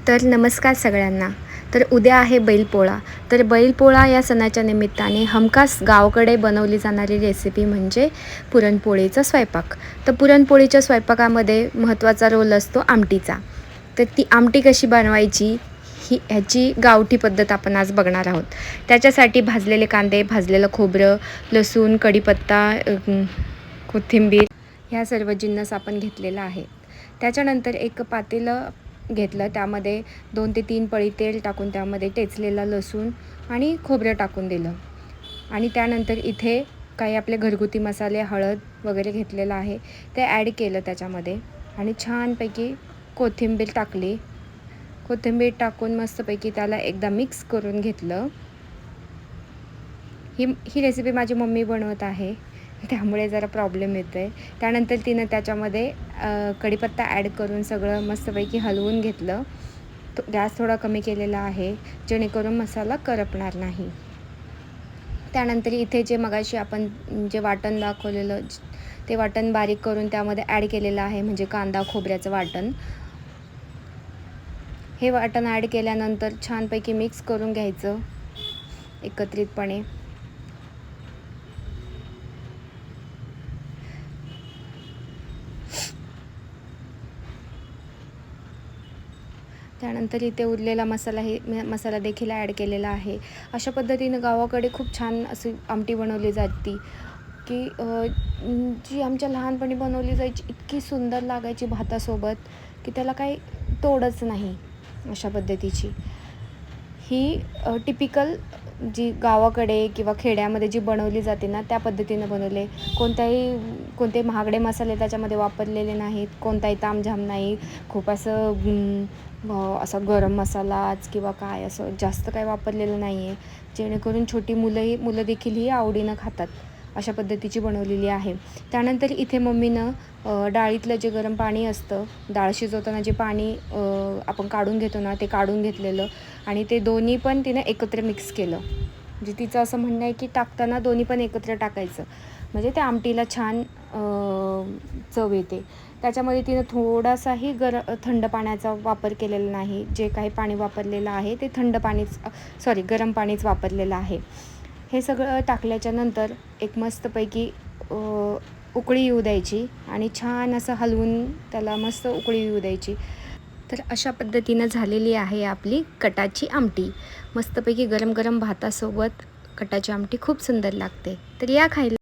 तर नमस्कार सगळ्यांना. तर उद्या आहे बैलपोळा. तर बैलपोळा या सणाच्या निमित्ताने हमखास गावाकडे बनवली जाणारी रेसिपी म्हणजे पुरणपोळीचा स्वयंपाक. तर पुरणपोळीच्या स्वयंपाकामध्ये महत्त्वाचा रोल असतो आमटीचा. तर ती आमटी कशी बनवायची ह्याची गावठी पद्धत आपण आज बघणार आहोत. त्याच्यासाठी भाजलेले कांदे, भाजलेलं खोबरं, लसूण, कढीपत्ता, कोथिंबीर ह्या सर्व जिन्नस आपण घेतलेला आहे. त्याच्यानंतर एक पातेलं घेतलं, त्यामध्ये 2 ते 3 पळी तेल टाकून त्यामध्ये टेचलेला लसूण आणि खोबरं टाकून दिलं. आणि त्यानंतर इथे काही आपले घरगुती मसाले, हळद वगैरे घेतलेलं आहे ते ॲड केलं त्याच्यामध्ये आणि छानपैकी कोथिंबीर टाकली. कोथिंबीर टाकून मस्तपैकी त्याला एकदा मिक्स करून घेतलं. ही रेसिपी माझी मम्मी बनवत आहे, त्यामुळे जरा प्रॉब्लेम येतो आहे. त्यानंतर तिनं त्याच्यामध्ये कढीपत्ता ॲड करून सगळं मस्तपैकी हलवून घेतलं. गॅस थोडा कमी केलेला आहे जेणेकरून मसाला करपणार नाही. त्यानंतर इथे जे मगाशी आपण जे वाटण दाखवलेलं ते वाटण बारीक करून त्यामध्ये ॲड केलेलं आहे, म्हणजे कांदा खोबऱ्याचं वाटण. हे वाटण ॲड केल्यानंतर छानपैकी मिक्स करून घ्यायचं एकत्रितपणे. त्यानंतर इथे उरलेला मसाला देखील ॲड केलेला आहे. अशा पद्धतीनं गावाकडे खूप छान अशी आमटी बनवली जाते की जी आमच्या लहानपणी बनवली जायची, इतकी सुंदर लागायची भातासोबत की त्याला काही तोडच नाही. अशा पद्धतीची ही टिपिकल जी गावाकडे किंवा खेड्यामध्ये जी बनवली जाते ना, त्या पद्धतीनं बनवले. कोणते महागडे मसाले त्याच्यामध्ये वापरलेले नाहीत, कोणताही तामझाम नाही. खूप असं गरम मसालाच किंवा काय असं जास्त काही वापरलेलं नाही आहे, जेणेकरून छोटी मुलं देखील ही आवडीनं खातात. अशा पद्धतीची बनवलेली आहे. त्यानंतर इथे मम्मीनं डाळीतलं जे गरम पाणी असतं, डाळ शिजवताना जे पाणी आपण काढून घेतो ना, ते काढून घेतलेलं आणि ते दोन्ही पण तिनं एकत्र मिक्स केलं. म्हणजे तिचं असं म्हणणं आहे की टाकताना दोन्ही पण एकत्र टाकायचं, म्हणजे त्या आमटीला छान चव येते. त्याच्यामध्ये तिनं थोडासाही थंड पाण्याचा वापर केलेला नाही. जे काही पाणी वापरलेलं आहे ते गरम पाणीच वापरलेलं आहे. हे सगळं टाकल्याच्या नंतर एक मस्तपैकी उकळी येऊ द्यायची आणि छान असं हलवून त्याला मस्त उकळी येऊ द्यायची. तर अशा पद्धतीनं झालेली आहे आपली कटाची आमटी. मस्तपैकी गरम गरम भातासोबत कटाची आमटी खूप सुंदर लागते. तर या खायला.